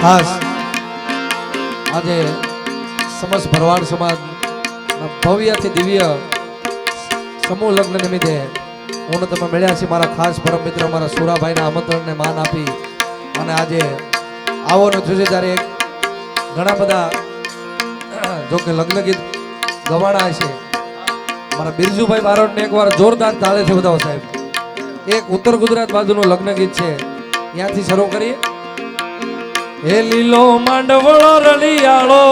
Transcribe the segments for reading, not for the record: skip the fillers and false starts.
ખાસ આજે સમસ્ત ભરવાડ સમાજ ભવ્યથી દિવ્ય સમૂહ લગ્ન નિમિત્તે હું તમે મળ્યા છીએ મારા ખાસ પરમ મિત્ર મારા સુરાભાઈના આમંત્રણને માન આપી અને આજે આવવાનું થયું છે ત્યારે ઘણા બધા જો કે લગ્ન ગીત ગવાણા છે મારા બિરજુભાઈ બારોટને એકવાર જોરદાર તાળીથી વધાવો સાહેબ. એક ઉત્તર ગુજરાત બાજુનું લગ્ન ગીત છે, ત્યાંથી શરૂ કરીએ. હે લીલો માંડવળો રળિયાળો,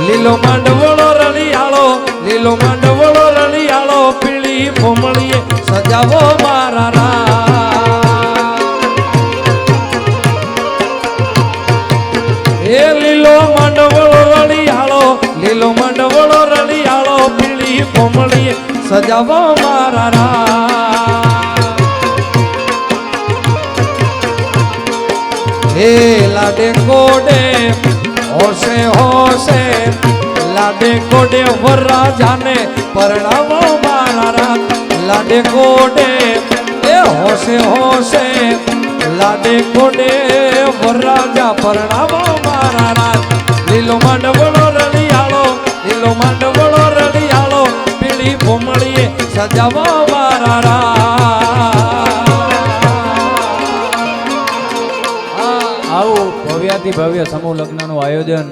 લીલો માંડવળો રળિયાળો, લીલો માંડવળો રળિયાળો, પીળી ભોમળીએ સજાવો મારા રામ. હે લીલો માંડવળો રળિયાળો, લીલો માંડવળો રળિયાળો, પીળી ભોમળીએ સજાવો મારા રામ. હે લાડે કોડે હોશે હોશે, લાડે કોડે વરરાજાને પરણાવો મારા રામ. લાડે કોડે એ હોશે હોશે, લાડે કોડે વરરાજા પરણાવો મારા રામ. લીલો માંડવળો રળિયાળો, લીલો માંડવળો રળિયાળો, પીળી ભોમળીએ સજાવો મારા રામ. આવું ભવ્યાથી ભવ્ય સમૂહ લગ્નનું આયોજન,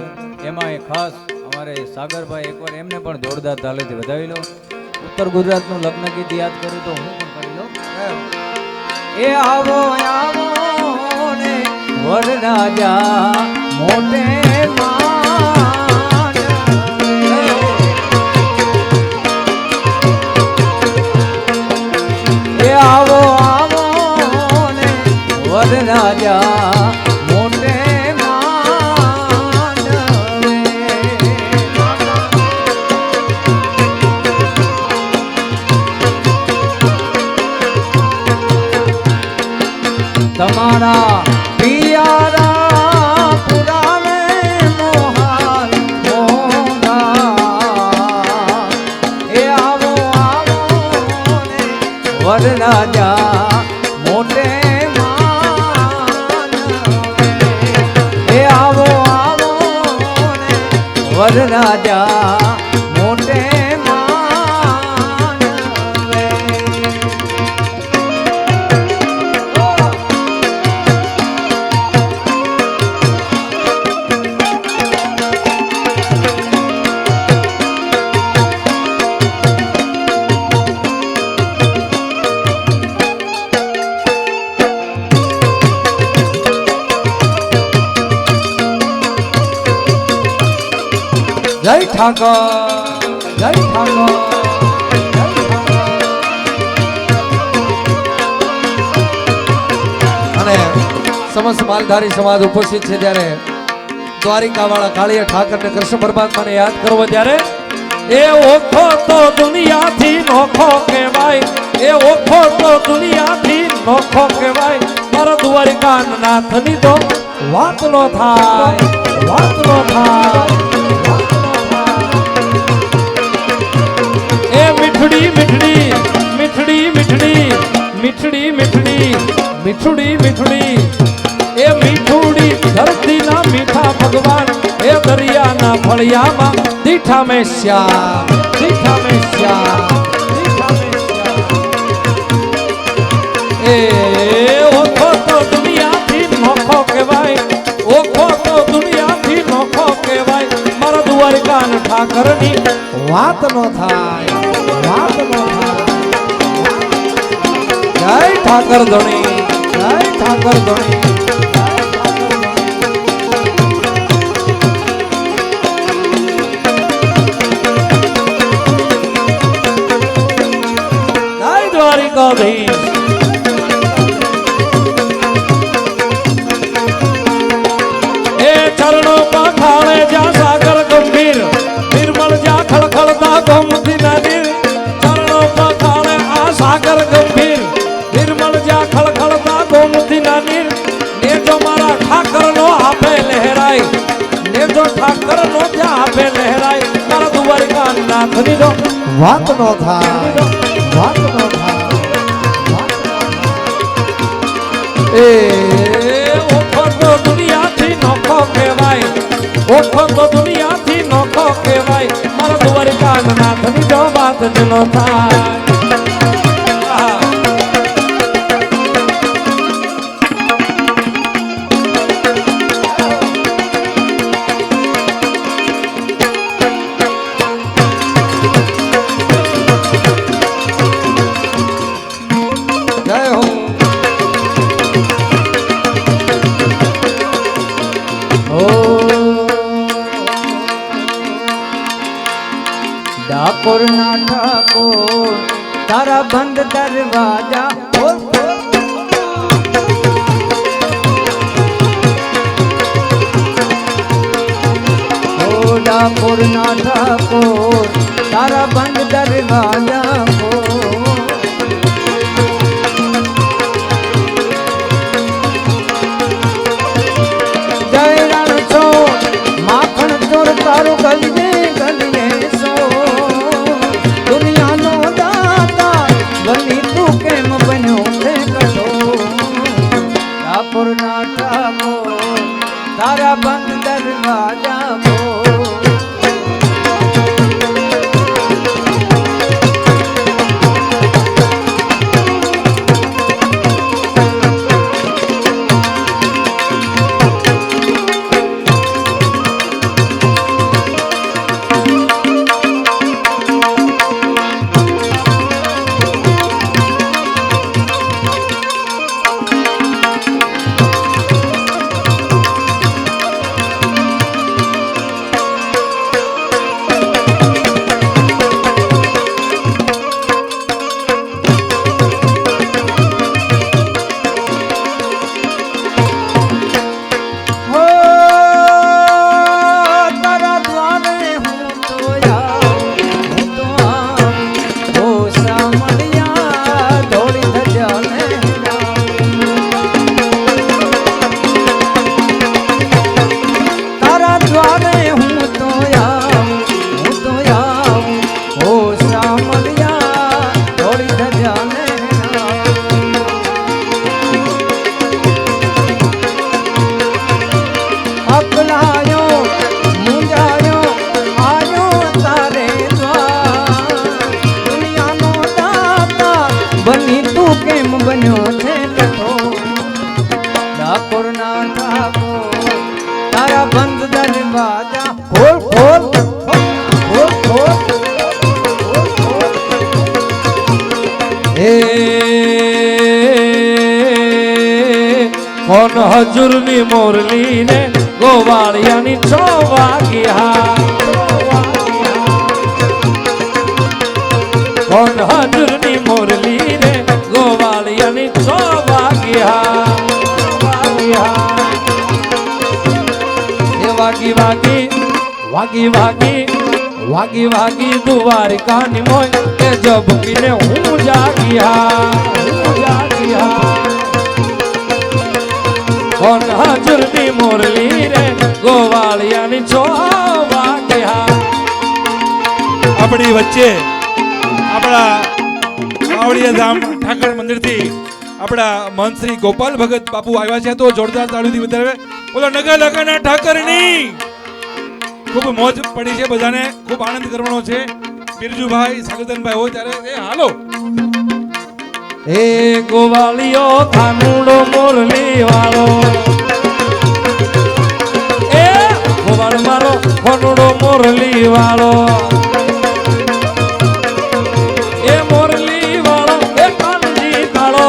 એમાં ખાસ અમારે સાગરભાઈ, એકવાર એમને પણ જોરદાર તાલીથી વધાવી લો. ઉત્તર ગુજરાતનું લગ્ન ગીત યાદ કર્યું તો હું પણ કરી લઉં. એ આવો આવો ને વરરાજા મોટે માંડ, એ આવો આવો ને વરરાજા મોટે માંડવે. તમારા પિયારા પુરાવે મોહાલ મોગા, એ આવો આવો ને વરરાજા મોટે વરરાજા મોટે માનવે. જય ઠાકર, જય ઠાકર, જય ઠાકર. અને સમસ્ત માલધારી સમાજ ઉપસ્થિત છે ત્યારે દ્વારિકાવાળા કાળિયા ઠાકર ને કૃષ્ણ પરમાત્માને યાદ કરવો ત્યારે એ ઓખો તો દુનિયાથી નોખો કહેવાય, એ ઓખો તો દુનિયાથી નોખો કહેવાય. મારા દ્વારિકા નાથની તો વાત નો થાય, વાત નો થાય. મીઠડી મીઠડી મીઠડી મીઠડી મીઠડી મીઠડી મીઠડી મીઠડી, એ મીઠુડી ધરતીના મીઠા ભગવાન, એ દરિયાના ફળિયામાં દીઠા મેં શ્યામ, દીઠા મેં શ્યામ, દીઠા મેં શ્યામ. એ ઓખો તો દુનિયાથી નોખો કહેવાય, ઓખો તો દુનિયાથી નોખો કહેવાય. મારા દ્વારિકા ઠાકરની વાત નો થાય, વાત નો થાય. જય ઠાકર ધણી, જય ઠાકર ધણી, જય દ્વારિકાધીશ. એ ચરણો પખાળે જ્યાં સાગર ગંભીર, નિર્મળ જ્યાં ખળખળતા ગોમતી નદી. ચરણો પખાળે આ સાગર ગંભીર, નિર્મળ જ્યાં ખળખળતા ગોમતી નદી. ને જો મારા ઠાકર નો આપે લહેરાય, ને જો ઠાકર નો જ્યાં આપે લહેરાય. મારા દ્વારિકા નાથની તો વાત નો થાય, વાત નો થાય. એ ઓખો તો દુનિયાથી નોખો કહેવાય, ઓખો તો દુનિયાથી નોખો કહેવાય, મારા દ્વારકાનાથની જો વાત જ ન થાય. આહા. જય હો. ઓ ડાકોર ના ઠાકોર તારા બંધ દરવાજા ખોલ ખોલ. ઓ ડાકોર ના ઠાકોર તારા બંધ દરવાજા ખોલ. જય રણ છો માખણ ચોર તારું ગલીએ ગલીએ સો દુનિયાનો દાતા બની તું કેમ બન્યો છે કઠોર. ઠાકોર ના ઠાકોર તારા બંધ દરવાજા ખોલ. હો તારા દ્વારે હું તો આવું, હો સામળિયા ધોળી ધજા લહેરાવું. તારા દ્વારે હું તો આવું, હો સામળિયા ધોળી ધજા લહેરાવું. અકલાયો મુંજાયો આયો તારે દ્વાર દુનિયાનો દાતા બની તું કેમ બન્યો છે કઠોર. ડાકોર ના ઠાકોર તારા બંધ દરવાજા ખોલ ખોલ ખોલ ખોલ. એ કોણ હજુરની મોરલી ને ગોવાળિયાની 6 વાગ્યા. કોણ હજુરની મોરલી ને ગોવાળિયાની 6 વાગ્યા. એ વાગી વાગી વાગી વાગી વાગી વાગી દ્વારકાની મોય એ જબકીને હું જાગ્યા, હું જાગ્યા. કોણ હજુરની મોરલી રે ગોવાળિયાની 6 વાગ્યા. આપણી વચ્ચે આપણા વાવડિયા ધામ ઠાકર મંદિરથી આપણા મહંત શ્રી ગોપાલ ભગત બાપુ આવ્યા છે, તો જોરદાર તાળીથી વધારે બોલો નગર લગના ઠાકરની. ખૂબ મોજ પડી છે, બધાને ખૂબ આનંદ કરવાનો છે. બિરજુભાઈ સાગરધનભાઈ હોય ત્યારે એ હાલો. એ ગોવાળિયો કાનુડો મોરલી વાળો, એ ગોવાળ મારો કાનુડો મોરલી વાળો, એ મોરલી વાળો એ કાનજી કાળો,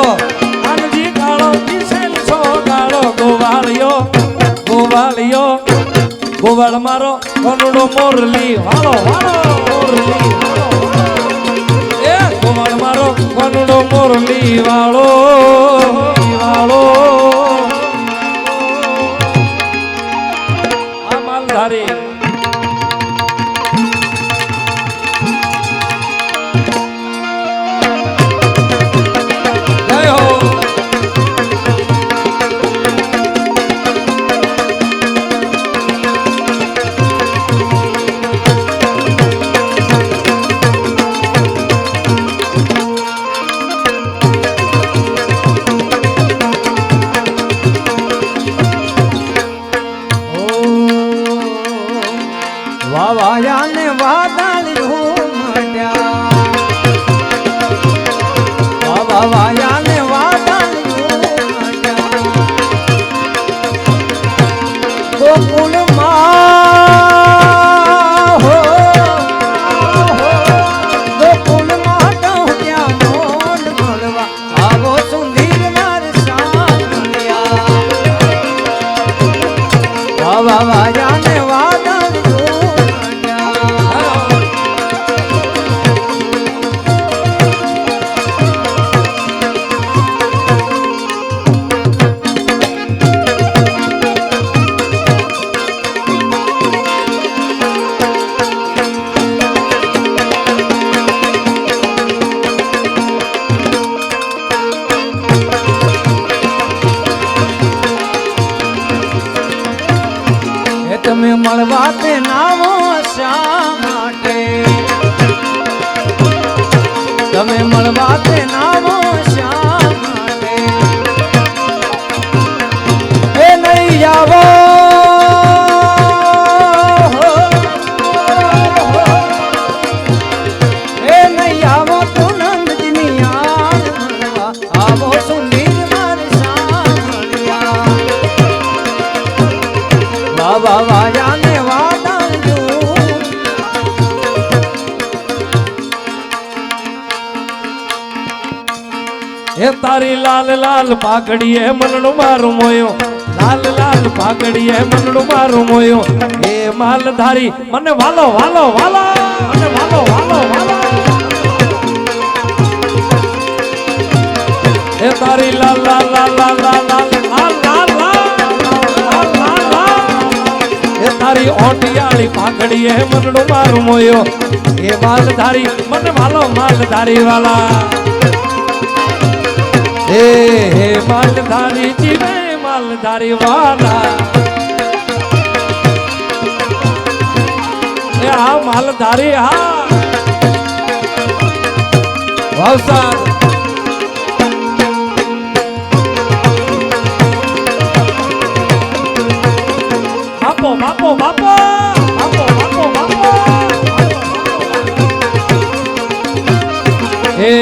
કાનજી કાળો કિસેલ છો કાળો. ગોવાળિયો ગોવાળિયો ગોવાળ મારો કાનુડો મોરલી વાળો, વાળો મોરલી વાળો, એ ગોવાળ મારો કાનુડો મોરલી વાળો, વાળો. આ માલધારી જય હો. વાયા ને વાદા ગોકુળમાં હો ગોકુળમાં કહું ત્યાં મોન મળવા આવો સુંદર નાર સાંભળ્યા વાયા ને વાદા તમે મળવા તે નામો શા માટે તમે મળવા તે નામો શા માટે એ નહીં આવો એ નહીં આવો તો નંદજીની યાદ મળવા આવો સુંદર મારી સાંભળ્યા બાબા વાયા ને વાદા હે તારી લાલ લાલ પાઘડીએ મનડું મારું મોયો લાલ લાલ પાઘડીએ મનડું મારું મોયો હે માલધારી મને વાલો વાલો વાલો મને વાલો વાલો વાલો હે તારી લાલ લાલ લાલ લાલ લાલ લાલ લાલ લાલ હે તારી ઓટિયાળી પાઘડીએ મનડું મારું મોયો હે માલધારી મને વાલો માલધારી વાલા હે હે માલધારી જીવે માલધારી વાલા હે આ માલધારી હા વાવસાદ બાપો બાપો બાપો બાપો બાપો બાપો हे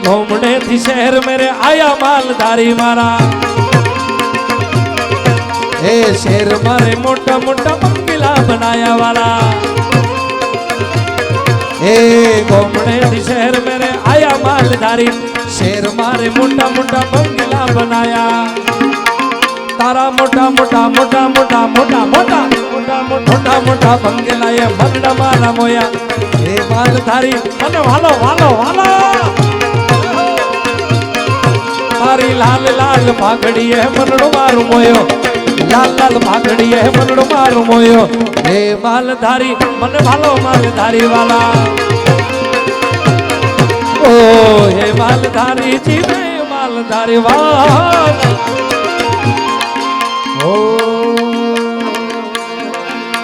घूमने थी शहर मेरे आया मालधारी मारा हे शहर मारे मोटा मोटा बंगला बनाया वाला हे घूमने थी शहर मेरे आया मालधारी शहर मारे मोटा मोटा बंगला बनाया तारा मोटा मोटा मोटा मोटा मोटा मोटा मोटा मोटा मोटा बंगला ये मगड़ा मारा मोया हे मालधारी मन वालो वालो वालो मारी लाल लाल पाघड़ी है मनड़ो मारू मोयो लाल लाल पाघड़ी है मनड़ो मारू मोयो हे मालधारी मन वालो मालधारी वाला ओ हे मालधारी जी में मालधारी वाला હો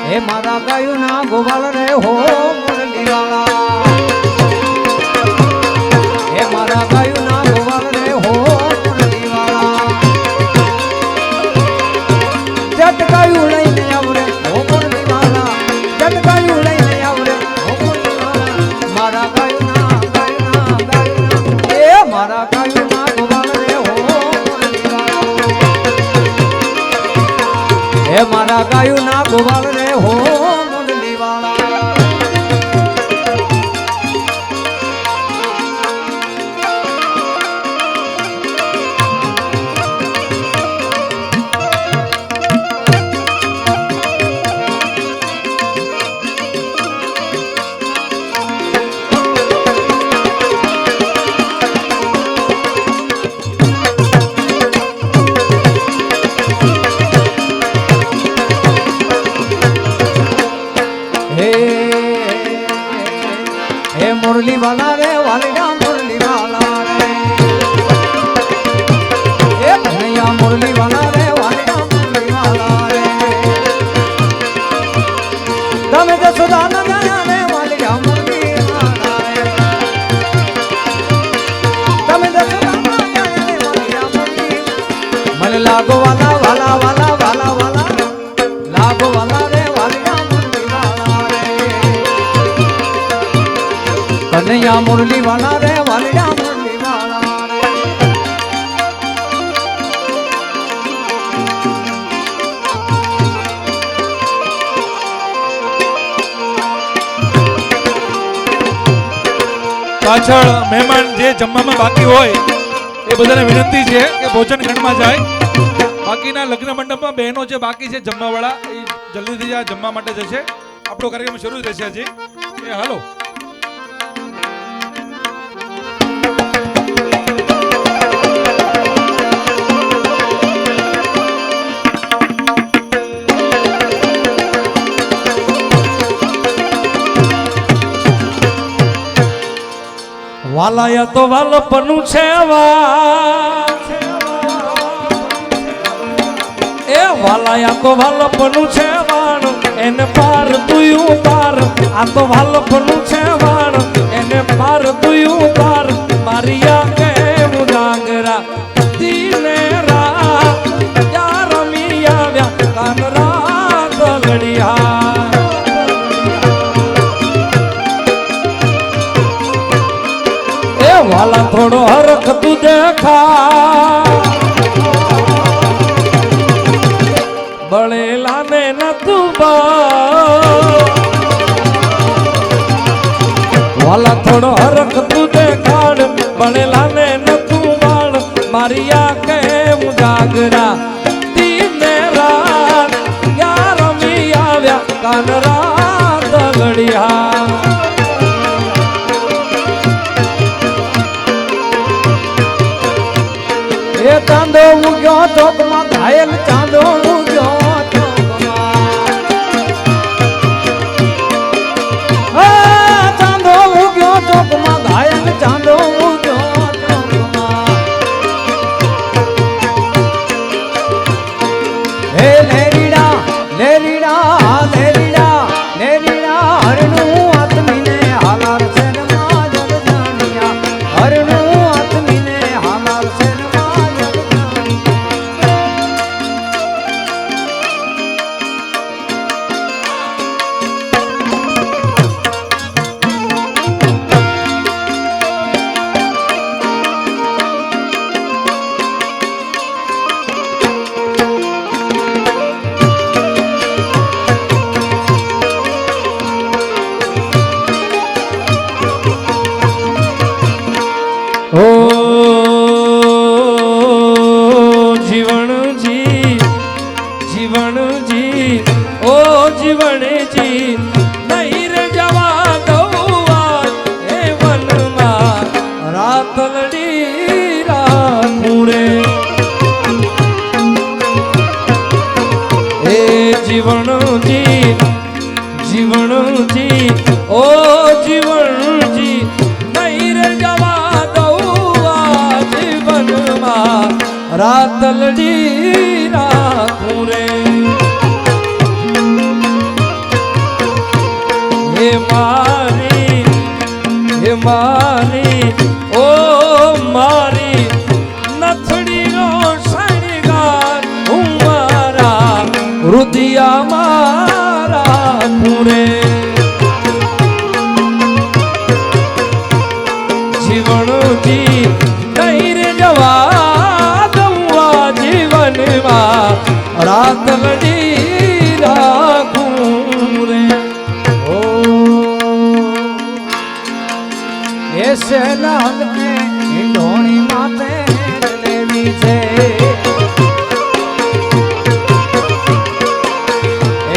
હે મારા ગાયું ના ગોવાલ રે હો મુરલી વાળા હે મારા ગાયું ના ગોવાલ રે હો મુરલી વાળા જટકાયું લઈને આવરે હો મુરલી વાળા જટકાયું લઈને આવરે હો મુરલી વાળા મારા ગાયું ના એ મારા ગાયું ના ગોવાલ રે હો મુરલી વાળા હે મારા ગાયું ના ગોવાલ રે હો મુરલી વાળા हे मुरली वाला रे वालिया मुरली वाला रे हे कन्हैया मुरली वाला रे वालिया मुरली वाला रे तमे जसोदा न जाना रे वालिया मुरली वाला रे तमे जसोदा न जाना रे वालिया मुरली मन लागो वाला वाला वाला वाला वाला लागो वाला रे वालिया मुरली वाला रे कन्हैया मुरली वाला रे वालिया मुरली वाला रे પાછળ મહેમાન જે જમવામાં બાકી હોય એ બધાને વિનંતી છે કે ભોજન ખંડમાં જાય. બાકીના લગ્ન મંડપમાં બહેનો જે બાકી છે જમવાવાળા એ જલ્દીથી આ જમવા માટે જશે. આપણો કાર્યક્રમ શરૂ થશે હજી. એ હાલો. વાલાયા તો વાલપનું છે એ વાલાયા તો વાલપનું છે વાણ એને પાર તુયું તાર આ તો વાલપનું છે વાણ એને પાર તુયું તાર મારિયા કે મુજાગરા દીને રા યા રમી આવ્યા કાન રાત ઘડિયા વાલા થોડો હરખ તું દેખા બળેલા ને ન તું વાલા થોડો હરખ તું દેખાડ બળેલા ને ન તું બાળ મારિયા કે મુજાગરા દીને રાત યા રમી આવ્યા કાન રાત ઘડિયા એ ચાંદો ઉગ્યો ચોકમાં ઘાયલ ચાંદો ઉગ્યો ચોકમાં ચાંદો ઉગ્યો ચોકમાં ઘાયલ ચાંદો ઉગ્યો ચોકમાં હે લેરીડા લેરીડા લેરીડા લેરીડા હરણું આત્મીને હાલાર શેરમાં જગ જાણ્યા હરણું આત્મીને હાલાર શેરમાં ઓ જીવણજી જીવણજી ઓ જીવણજી નહીં રે જવા દઉં એ વનમાં રાત લડી રાખું રે એ જીવણજી જીવણજી ઓ જીવણજી નહીં રે જવા રાત લડી રાખું રે હે મારી ઓ મારી નથડીનો શણગાર હું મારા હૃદયા મારા ખૂરે જીવણજી નહીં રે જવા રાત લડી રાખું રે ઓ એસે લાલ ને ઢોણી માતે લેવી છે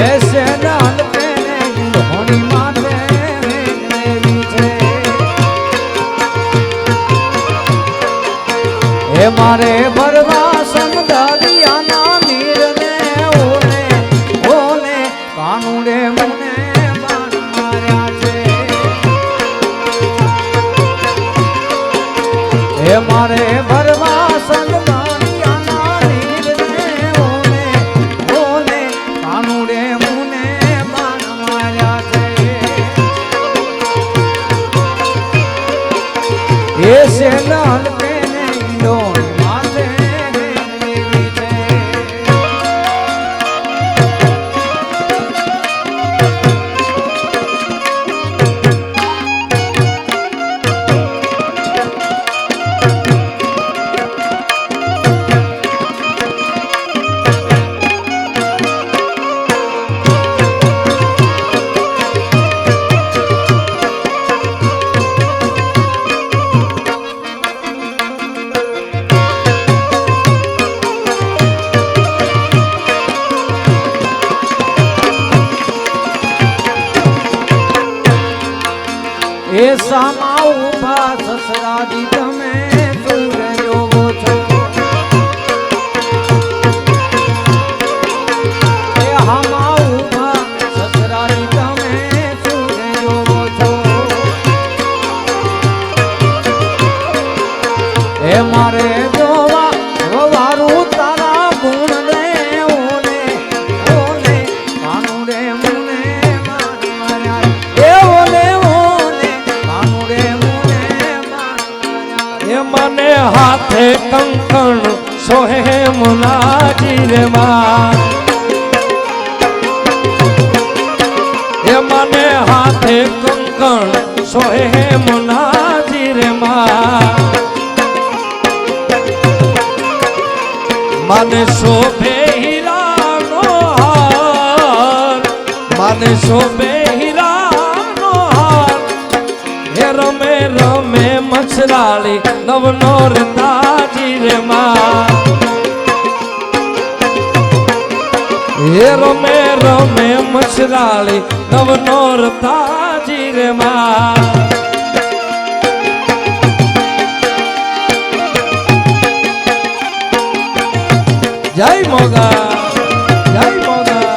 એસે લાલ ને ઢોણી માતે લેવી છે એ મારે ભરવા સમદારિયાના કાનુડે મને બાણ માર્યા છે એ મારે ભરવા સંગદારિયાના નીરને ઓને કાનુડે મને બાણ માર્યા છે એ સેલાલ તેને ડોળ માથે લેવી છે સામા ઉભા સસરાજી તમે સૂર જોવો છો એ હામા ઉભા સસરાજી તમે સૂર જોવો છો એ મારે જોવા વારું તારા ગુણ રે ઓને ઓને માનું રે મુને માર્યા એ ઓને ઓને માનું રે મુને માર્યા એ મને હાથે કંકણ સોહે મુનાજી રે માં એ મને હાથે કંકણ સોહે મુનાજી રે માં મને શોભે હીરાનો હાર મને શોભે હીરાનો હાર હે રમે રમે મછરાળી નવનો રતાજી રે માં હે રમે રમે મછરાળી નવનો રતાજી રે માં જય મોગા જય મોગા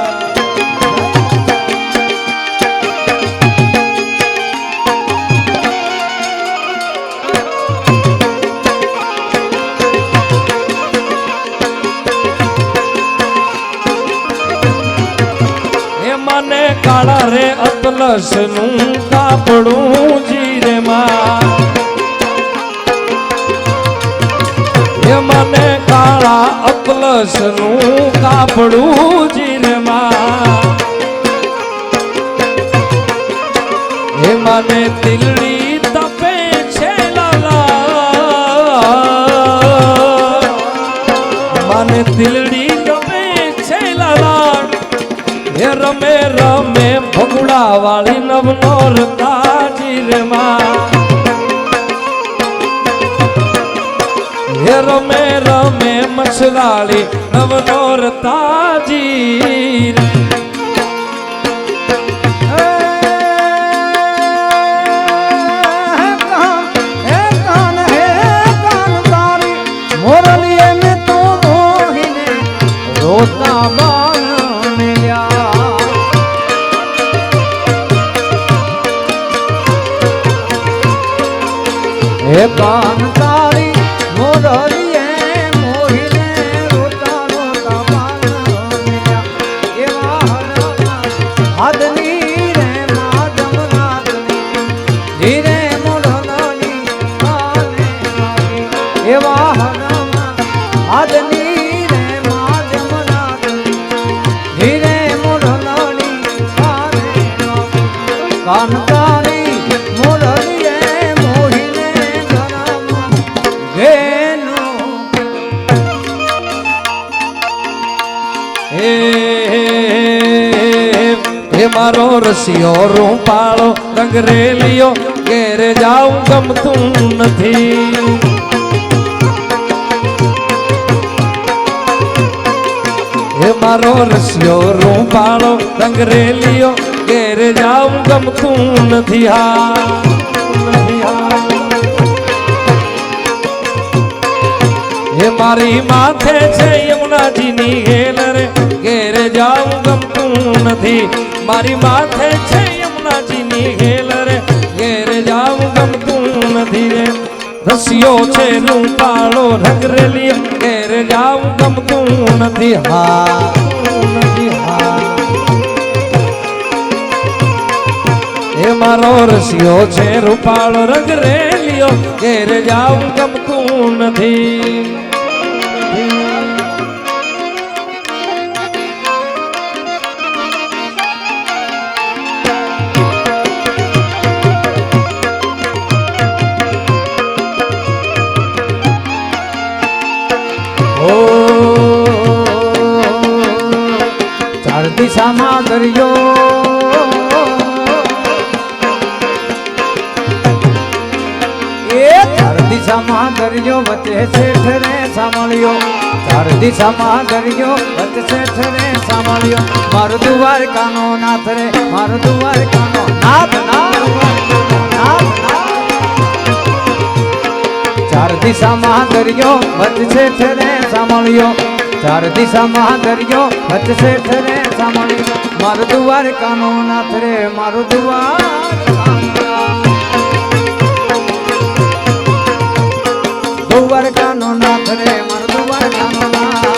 એ મને કાળા રે અતલસ નું કાપડું જીરે માં એ મને કાળા અતલસ નું કાપડું જીરમાં એ મને તિલડી તપે છે લાલા મને તિલડી તપે છે લાલા એ રમે રમે ભગુડા વાળી નવનો રતા જીરમાં હે રમે રમે મછરાળી નવનો રતાજી મોરલીએ મેં તો મોહીને રોતા બાન મેલ્યા હે કાન તારી મોરલીએ મોહીને રોતા રોતા બાન મેલ્યા એવા હરના હાથની રે મા જમનાથની ધીરે મોરલાની કાને લાગી એવા હરના હાથની રે મા જમનાથની ધીરે મોરલાની કાને લાગી કાનતારી મોરલીએ મોહીને ઘરમાં ઘેનું હે મારો રસિયો રૂપાળો રંગ રેલિયો ઘેર જાઉં ગમતું નથી હે મારો રસિયો રૂપાળો રંગ રેલિયો ઘેર જાઉં ગમતું નથી હા નથી હા હે મારી માથે છે યમુનાજીની હેલ રે ઘેર જાઉં ગમતું નથી મારી માથે છે યમુનાજીની હેલ રે ઘેર જાઉં ગમતું નથી રે રસિયો છે રૂપાળો રંગ રેલિયો ઘેર જાઉં ગમતું નથી હા નથી હા એ મારો રસિયો છે રૂપાળો રંગ રેલિયો ઘેર જાઉં ગમતું નથી ચાર દિશામાં દરિયો એ ચાર દિશામાં દરિયો વચ્ચે શેઠ રે સાંભળ્યો ચાર દિશામાં દરિયો વચ્ચે શેઠ રે સાંભળ્યો મારો દ્વારકાનો નાથ રે મારો દ્વારકાનો નાથ નાથ નાથ નાથ ચાર દિશામાં દરિયો વચ્ચે ઠરે સાંભળ્યો ચાર દિશામાં દરિયો વચ્ચે ઠરે સાંભળ્યો મારો દ્વારકાનો નાથ રે મારો દ્વારકાનો નાથ રે મારો દ્વારકાનો નાથ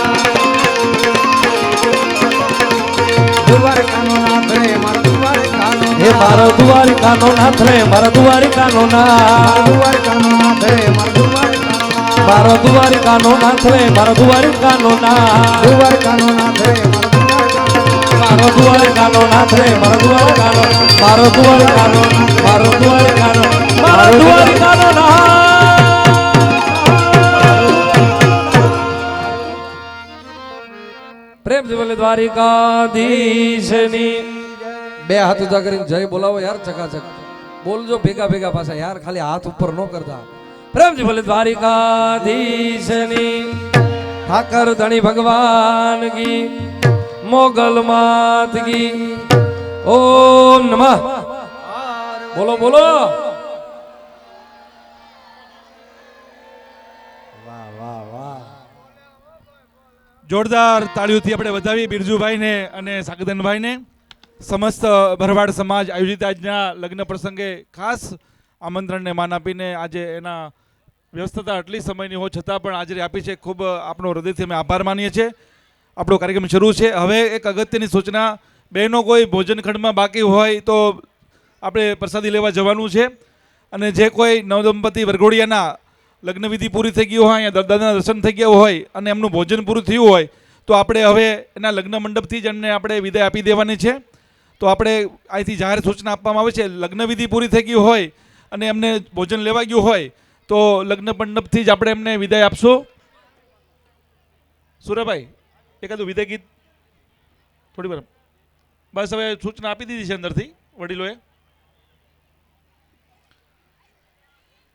દ્વારકાનો નાથ રે મારો દ્વારકાનો હે મારો દ્વારિકાનો નાથ રે મારા દ્વારિકાનો નાથ દ્વારકાનો નાથ રે મારો દ્વારકાનો મારો દ્વારિકાનો નાથ રે મારો દ્વારિકાનો નાથ દ્વારકાનો નાથ રે મારો દ્વારિકાનો નાથ રે મારો દ્વારિકાનો મારો દ્વારિકાનો મારો દ્વારિકાનો મારો દ્વારિકાનો નાથ પ્રેમ થી બોલે દ્વારિકાધીશની બે હાથ ઊંચા કરીને જય બોલાવો યાર ચકાચક બોલજો ભેગા ભેગા પાછા યાર ખાલી હાથ ઉપર ન કરતા પ્રેમ થી બોલે દ્વારિકાધીશની ઠાકર ધણી ભગવાન કી મોગલ માત કી ઓમ નમઃ બોલો બોલો જોરદાર તાળીઓથી આપણે વધાવીએ બિરજુભાઈને અને સાગદનભાઈને. સમસ્ત ભરવાડ સમાજ આયોજિત આજના લગ્ન પ્રસંગે ખાસ આમંત્રણને માન આપીને આજે એના વ્યવસ્થા આટલી સમયની હોવા છતાં પણ હાજરી આપી છે. ખૂબ આપણો હૃદયથી અમે આભાર માનીએ છીએ. આપણો કાર્યક્રમ શરૂ છે. હવે એક અગત્યની સૂચના, બહેનો કોઈ ભોજન ખંડમાં બાકી હોય તો આપણે પ્રસાદી લેવા જવાનું છે. અને જે કોઈ નવદંપતિ વરઘોડિયાના લગ્નવિધિ પૂરી થઈ ગઈ હોય, દાદાના દર્શન થઈ ગયા હોય અને એમનું ભોજન પૂરું થયું હોય તો આપણે હવે એના લગ્ન મંડપથી જ એમને આપણે વિદાય આપી દેવાની છે. તો આપણે અહીંથી જાહેર સૂચના આપવામાં આવે છે, લગ્નવિધિ પૂરી થઈ ગઈ હોય અને એમને ભોજન લેવા ગયું હોય તો લગ્ન મંડપથી જ આપણે એમને વિદાય આપશું. સુરાભાઈ એકાદું વિદાય ગીત થોડી વાર. બસ હવે સૂચના આપી દીધી છે અંદરથી વડીલોએ.